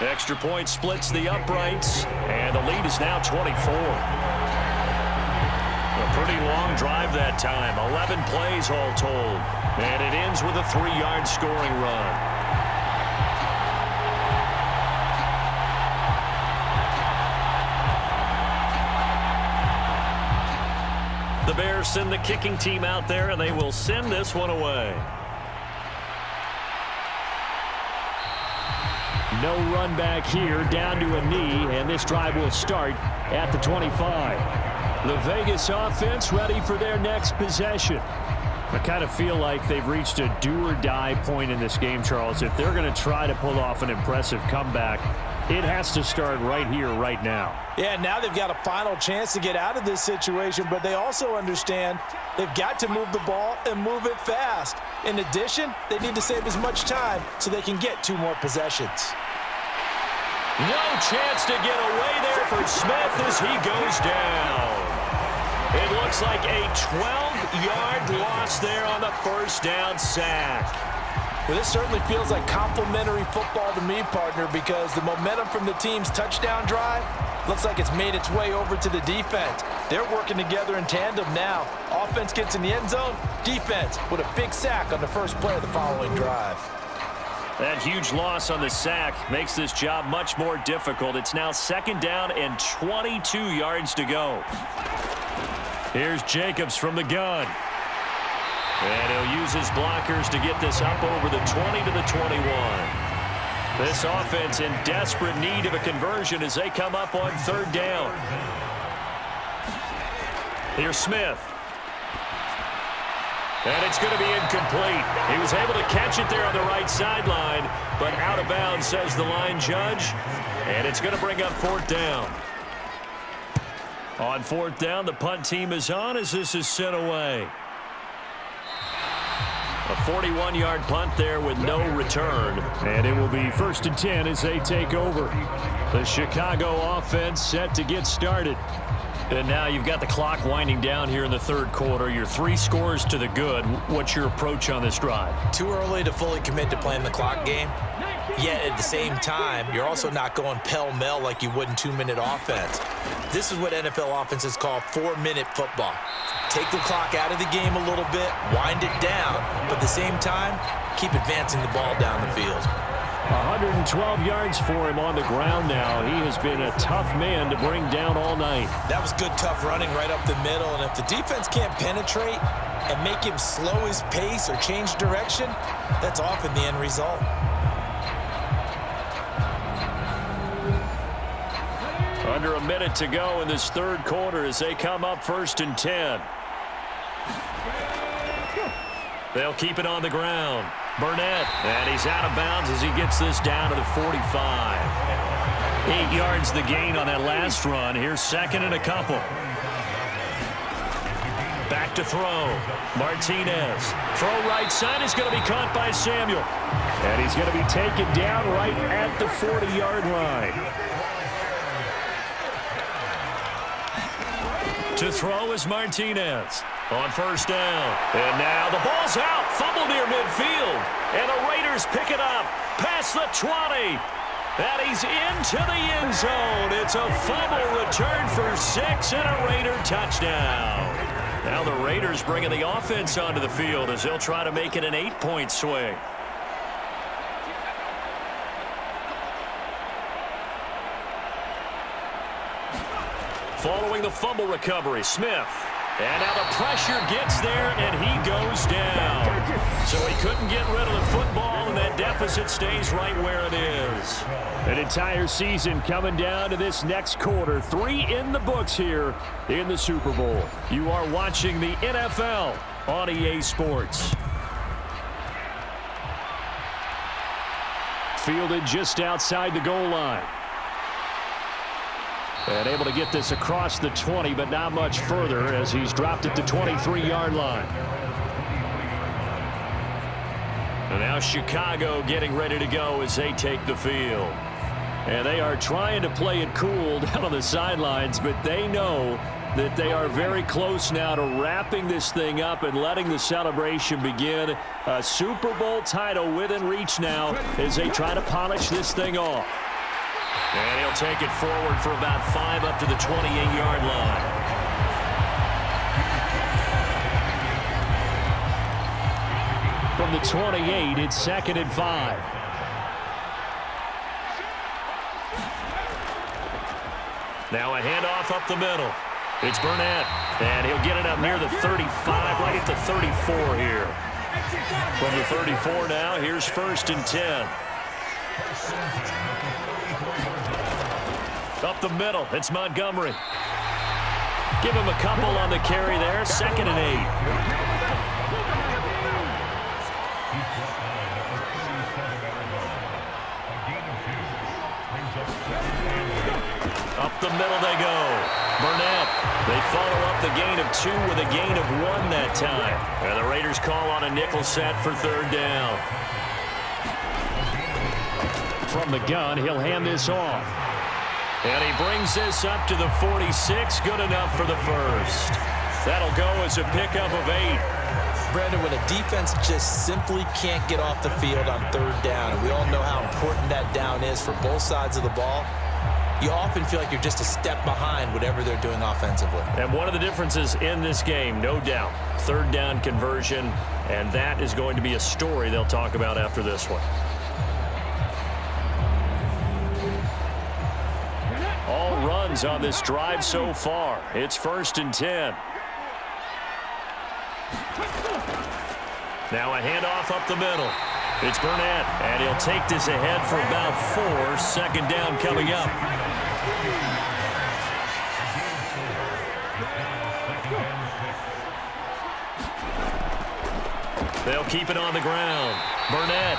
Extra point splits the uprights, and the lead is now 24. A pretty long drive that time, 11 plays all told. And it ends with a 3-yard scoring run. The Bears send the kicking team out there, and they will send this one away. No run back here, down to a knee, and this drive will start at the 25. The Vegas offense ready for their next possession. I kind of feel like they've reached a do-or-die point in this game, Charles. If they're going to try to pull off an impressive comeback, it has to start right here, right now. Yeah, now they've got a final chance to get out of this situation, but they also understand they've got to move the ball and move it fast. In addition, they need to save as much time so they can get 2 more possessions. No chance to get away there for Smith as he goes down. It looks like a 12-yard loss there on the 1st down sack. Well, this certainly feels like complimentary football to me, partner, because the momentum from the team's touchdown drive looks like it's made its way over to the defense. They're working together in tandem now. Offense gets in the end zone, defense with a big sack on the first play of the following drive. That huge loss on the sack makes this job much more difficult. It's now 2nd down and 22 yards to go. Here's Jacobs from the gun. And he'll use his blockers to get this up over the 20 to the 21. This offense in desperate need of a conversion as they come up on 3rd down. Here's Smith. And it's going to be incomplete. He was able to catch it there on the right sideline, but out of bounds, says the line judge. And it's going to bring up 4th down. On 4th down, the punt team is on as this is sent away. A 41-yard punt there with no return. And it will be 1st and 10 as they take over. The Chicago offense set to get started. And now you've got the clock winding down here in the 3rd quarter. You're 3 scores to the good. What's your approach on this drive? Too early to fully commit to playing the clock game. Yet at the same time, you're also not going pell-mell like you would in 2-minute offense. This is what NFL offenses call 4-minute football. Take the clock out of the game a little bit, wind it down, but at the same time, keep advancing the ball down the field. 112 yards for him on the ground now. He has been a tough man to bring down all night. That was good, tough running right up the middle. And if the defense can't penetrate and make him slow his pace or change direction, that's often the end result. Under a minute to go in this third quarter as they come up 1st and 10. They'll keep it on the ground. Burnett, and he's out of bounds as he gets this down to the 45. 8 yards the gain on that last run. Here's 2nd and a couple. Back to throw. Martinez. Throw right side is going to be caught by Samuel. And he's going to be taken down right at the 40-yard line. To throw is Martinez on 1st down. And now the ball's out. Fumble near midfield. And the Raiders pick it up past the 20. And he's into the end zone. It's a fumble return for 6 and a Raider touchdown. Now the Raiders bringing the offense onto the field as they'll try to make it an 8-point swing. Following the fumble recovery, Smith. And now the pressure gets there, and he goes down. So he couldn't get rid of the football, and that deficit stays right where it is. An entire season coming down to this next quarter. 3 in the books here in the Super Bowl. You are watching the NFL on EA Sports. Fielded just outside the goal line. And able to get this across the 20, but not much further as he's dropped it to 23-yard line. And now Chicago getting ready to go as they take the field. And they are trying to play it cool down on the sidelines, but they know that they are very close now to wrapping this thing up and letting the celebration begin. A Super Bowl title within reach now as they try to polish this thing off. And he'll take it forward for about 5 up to the 28-yard line. From the 28, it's 2nd and 5. Now a handoff up the middle. It's Burnett, and he'll get it up near the 35, right at the 34 here. From the 34 now, here's 1st and 10. Up the middle, it's Montgomery. Give him a couple on the carry there, 2nd and 8. Up the middle they go. Burnett, they follow up the gain of 2 with a gain of 1 that time. And the Raiders call on a nickel set for 3rd down. From the gun, he'll hand this off. And he brings this up to the 46, good enough for the first. That'll go as a pickup of 8. Brandon, when a defense just simply can't get off the field on 3rd down, and we all know how important that down is for both sides of the ball, you often feel like you're just a step behind whatever they're doing offensively. And one of the differences in this game, no doubt, 3rd down conversion, and that is going to be a story they'll talk about after this one. All runs on this drive so far. It's 1st and 10. Now a handoff up the middle. It's Burnett, and he'll take this ahead for about 4. 2nd down coming up. They'll keep it on the ground. Burnett.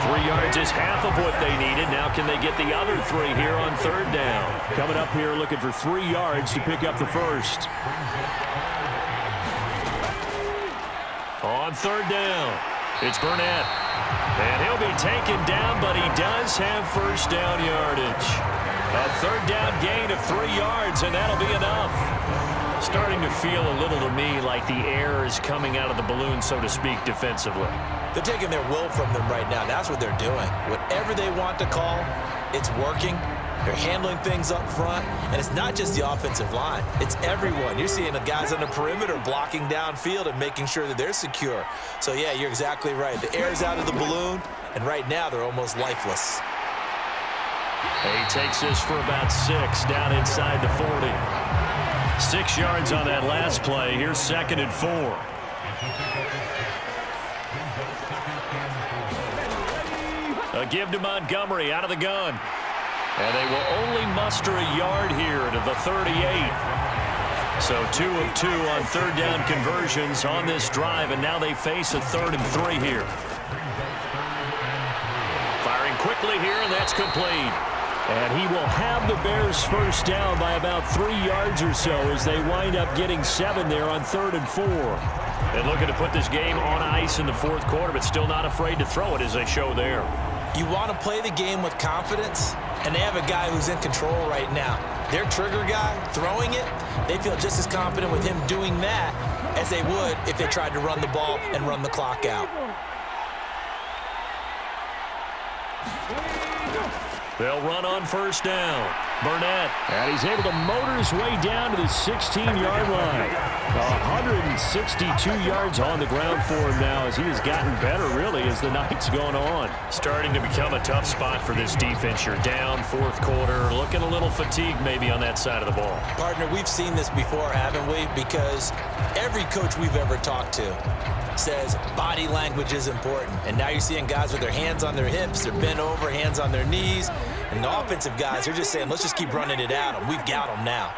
3 yards is half of what they needed. Now can they get the other 3 here on 3rd down? Coming up here looking for 3 yards to pick up the first. On 3rd down, it's Burnett. And he'll be taken down, but he does have 1st down yardage. A 3rd down gain of 3 yards, and that'll be enough. Starting to feel a little to me like the air is coming out of the balloon, so to speak, defensively. They're taking their will from them right now. That's what they're doing. Whatever they want to call, it's working. They're handling things up front, and it's not just the offensive line. It's everyone. You're seeing the guys on the perimeter blocking downfield and making sure that they're secure. So, yeah, you're exactly right. The air's out of the balloon, and right now they're almost lifeless. He takes this for about 6 down inside the 40. 6 yards on that last play. Here's 2nd and 4. A give to Montgomery out of the gun. And they will only muster a yard here to the 38. So 2 of 2 on 3rd down conversions on this drive, and now they face a 3rd and 3 here. Firing quickly here, and that's complete. And he will have the Bears first down by about 3 yards or so as they wind up getting 7 there on 3rd and 4. And looking to put this game on ice in the 4th quarter, but still not afraid to throw it as they show there. You want to play the game with confidence, and they have a guy who's in control right now. Their trigger guy, throwing it, they feel just as confident with him doing that as they would if they tried to run the ball and run the clock out. They'll run on first down. Burnett, and he's able to motor his way down to the 16-yard line. 162 yards on the ground for him now as he has gotten better, really, as the night's gone on. Starting to become a tough spot for this defense. You're down 4th quarter, looking a little fatigued maybe on that side of the ball. Partner, we've seen this before, haven't we? Because every coach we've ever talked to says body language is important. And now you're seeing guys with their hands on their hips, they're bent over, hands on their knees. And the offensive guys are just saying, let's just keep running it at them. We've got them now.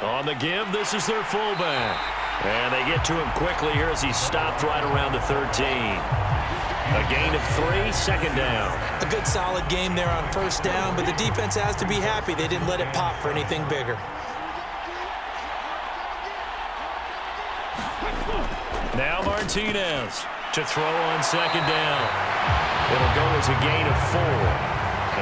On the give, this is their fullback. And they get to him quickly here as he stopped right around the 13. A gain of 3, 2nd down. A good solid game there on first down, but the defense has to be happy they didn't let it pop for anything bigger. Now Martinez to throw on 2nd down. It'll go as a gain of 4.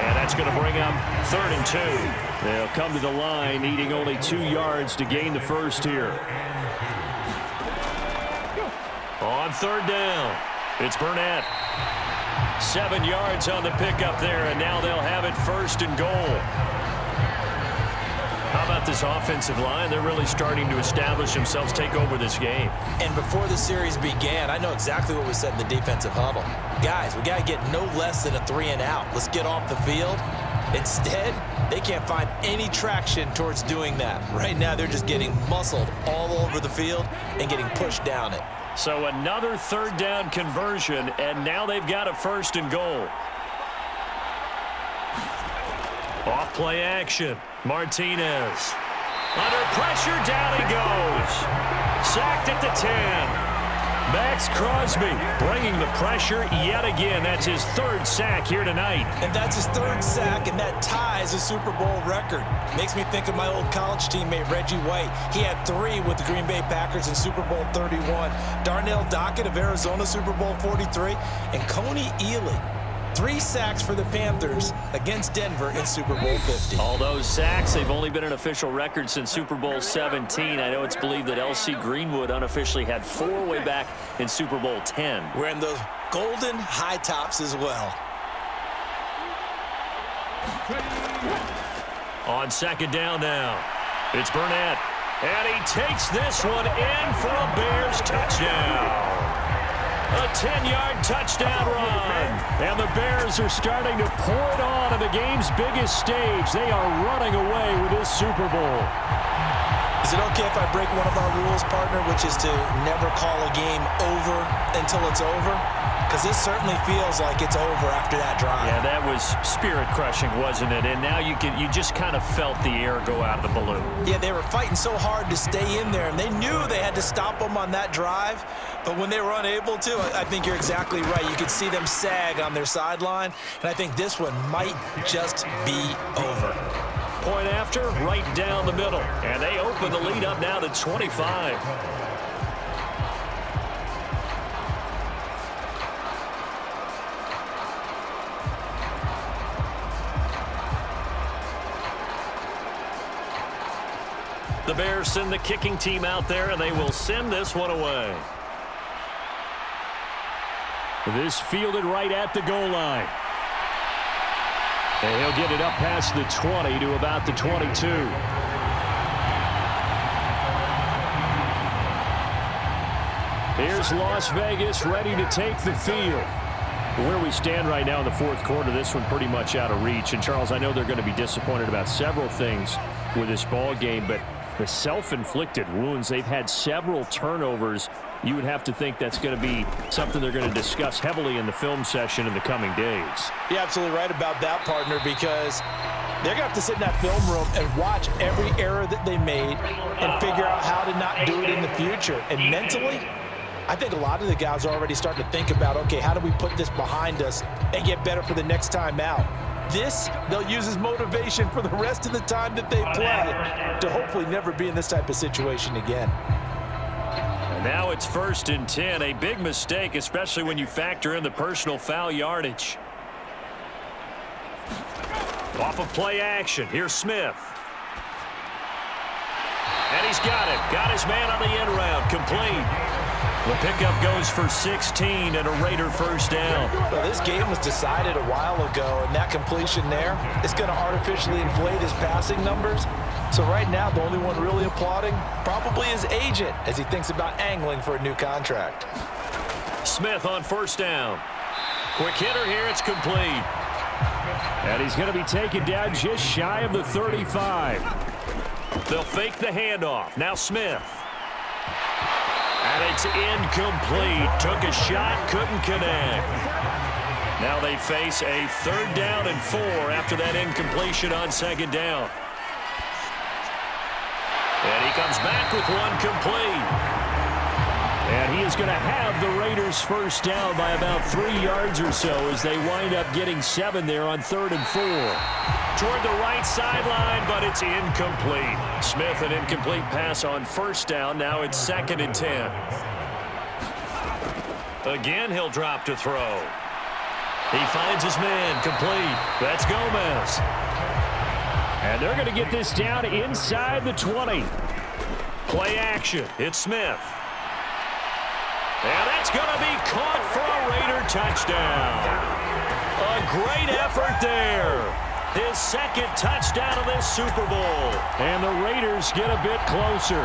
And that's going to bring up 3rd and 2. They'll come to the line needing only 2 yards to gain the first here. On 3rd down, it's Burnett. 7 yards on the pickup there, and now they'll have it 1st and goal. How about this offensive line? They're really starting to establish themselves, take over this game. And before the series began, I know exactly what was said in the defensive huddle. Guys, we got to get no less than a 3 and out. Let's get off the field. Instead, they can't find any traction towards doing that. Right now, they're just getting muscled all over the field and getting pushed down it. So another 3rd down conversion, and now they've got a 1st and goal. Off play action. Martinez. Under pressure, down he goes. Sacked at the 10. Max Crosby bringing the pressure yet again. That's his 3rd sack here tonight. And that's his 3rd sack, and that ties a Super Bowl record. Makes me think of my old college teammate, Reggie White. He had 3 with the Green Bay Packers in Super Bowl 31. Darnell Dockett of Arizona, Super Bowl 43. And Coney Ealy. 3 sacks for the Panthers against Denver in Super Bowl 50. All those sacks, they've only been an official record since Super Bowl 17. I know it's believed that L.C. Greenwood unofficially had 4 way back in Super Bowl 10. Wearing those golden high tops as well. On 2nd down now, it's Burnett. And he takes this one in for a Bears touchdown. A 10-yard touchdown run. And the Bears are starting to pour it on the game's biggest stage. They are running away with this Super Bowl. Is it okay if I break one of our rules, partner, which is to never call a game over until it's over? Because this certainly feels like it's over after that drive. Yeah, that was spirit-crushing, wasn't it? And now you just kind of felt the air go out of the balloon. Yeah, they were fighting so hard to stay in there, and they knew they had to stop them on that drive. But when they were unable to, I think you're exactly right. You could see them sag on their sideline, and I think this one might just be over. Point after, right down the middle. And they open the lead up now to 25. The Bears send the kicking team out there, and they will send this one away. This fielded right at the goal line. And he'll get it up past the 20 to about the 22. Here's Las Vegas ready to take the field. Where we stand right now in the fourth quarter, this one pretty much out of reach. And, Charles, I know they're going to be disappointed about several things with this ball game, but the self-inflicted wounds, they've had several turnovers. You would have to think that's going to be something they're going to discuss heavily in the film session in the coming days. You're absolutely right about that, partner, because they're going to have to sit in that film room and watch every error that they made and figure out how to not do it in the future. And mentally, I think a lot of the guys are already starting to think about, okay, how do we put this behind us and get better for the next time out? This, they'll use as motivation for the rest of the time that they play to hopefully never be in this type of situation again. And now it's 1st and 10, a big mistake, especially when you factor in the personal foul yardage. Off of play action, here's Smith. And he's got it. Got his man on the end round, complete. The pickup goes for 16 and a Raider first down. Well, this game was decided a while ago, and that completion there is going to artificially inflate his passing numbers. So right now, the only one really applauding probably his agent as he thinks about angling for a new contract. Smith on first down. Quick hitter here, it's complete. And he's going to be taken down just shy of the 35. They'll fake the handoff. Now Smith. And it's incomplete. Took a shot, couldn't connect. Now they face a 3rd down and 4 after that incompletion on 2nd down. And he comes back with one complete. And he is going to have the Raiders first down by about 3 yards or so as they wind up getting 7 there on 3rd and 4. Toward the right sideline, but it's incomplete. Smith, an incomplete pass on 1st down. Now it's 2nd and 10. Again, he'll drop to throw. He finds his man, complete. That's Gomez. And they're going to get this down inside the 20. Play action. It's Smith. And that's going to be caught for a Raider touchdown. A great effort there. His 2nd touchdown of this Super Bowl. And the Raiders get a bit closer.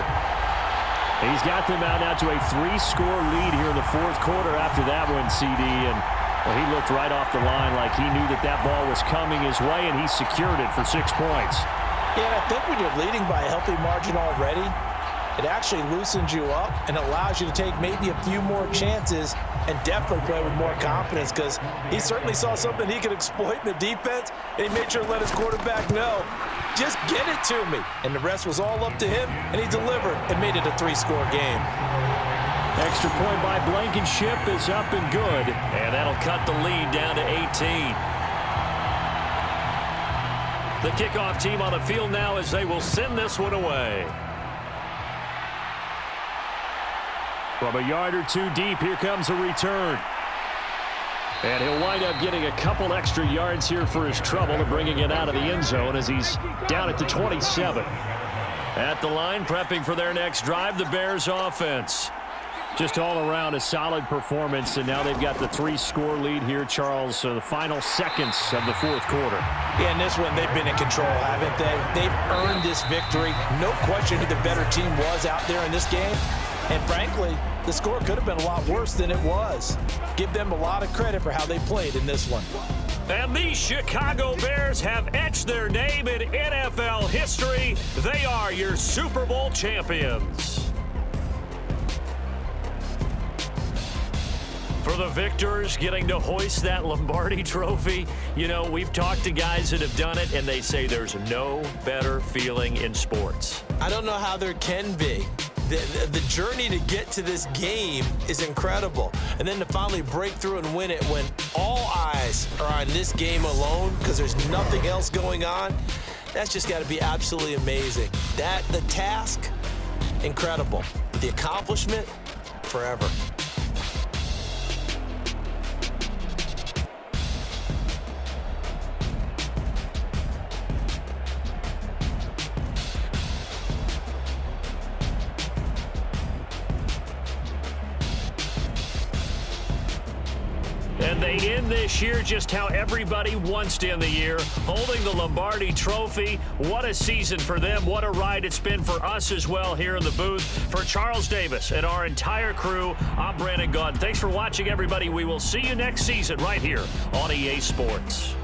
He's got them out now to a 3-score lead here in the fourth quarter after that one, CD. And well, he looked right off the line like he knew that that ball was coming his way, and he secured it for 6 points. Yeah, I think when you're leading by a healthy margin already, it actually loosens you up and allows you to take maybe a few more chances and definitely play with more confidence, because he certainly saw something he could exploit in the defense, and he made sure to let his quarterback know, just get it to me. And the rest was all up to him, and he delivered and made it a 3-score game. Extra point by Blankenship is up and good, and that'll cut the lead down to 18. The kickoff team on the field now as they will send this one away. From a yard or 2 deep, here comes a return. And he'll wind up getting a couple extra yards here for his trouble and bringing it out of the end zone as he's down at the 27. At the line, prepping for their next drive, the Bears offense. Just all around a solid performance, and now they've got the 3-score lead here, Charles, so the final seconds of the fourth quarter. Yeah, in this one, they've been in control, haven't they? They've earned this victory. No question who the better team was out there in this game. And frankly, the score could have been a lot worse than it was. Give them a lot of credit for how they played in this one. And the Chicago Bears have etched their name in NFL history. They are your Super Bowl champions. For the victors, getting to hoist that Lombardi trophy, you know, we've talked to guys that have done it, and they say there's no better feeling in sports. I don't know how there can be. The journey to get to this game is incredible. And then to finally break through and win it when all eyes are on this game alone because there's nothing else going on, that's just got to be absolutely amazing. The task, incredible. But the accomplishment, forever. And And they end this year just how everybody wants to end the year, holding the Lombardi Trophy. What a season for them. What a ride it's been for us as well here in the booth. For Charles Davis and our entire crew, I'm Brandon Gaudin. Thanks for watching, everybody. We will see you next season right here on EA Sports.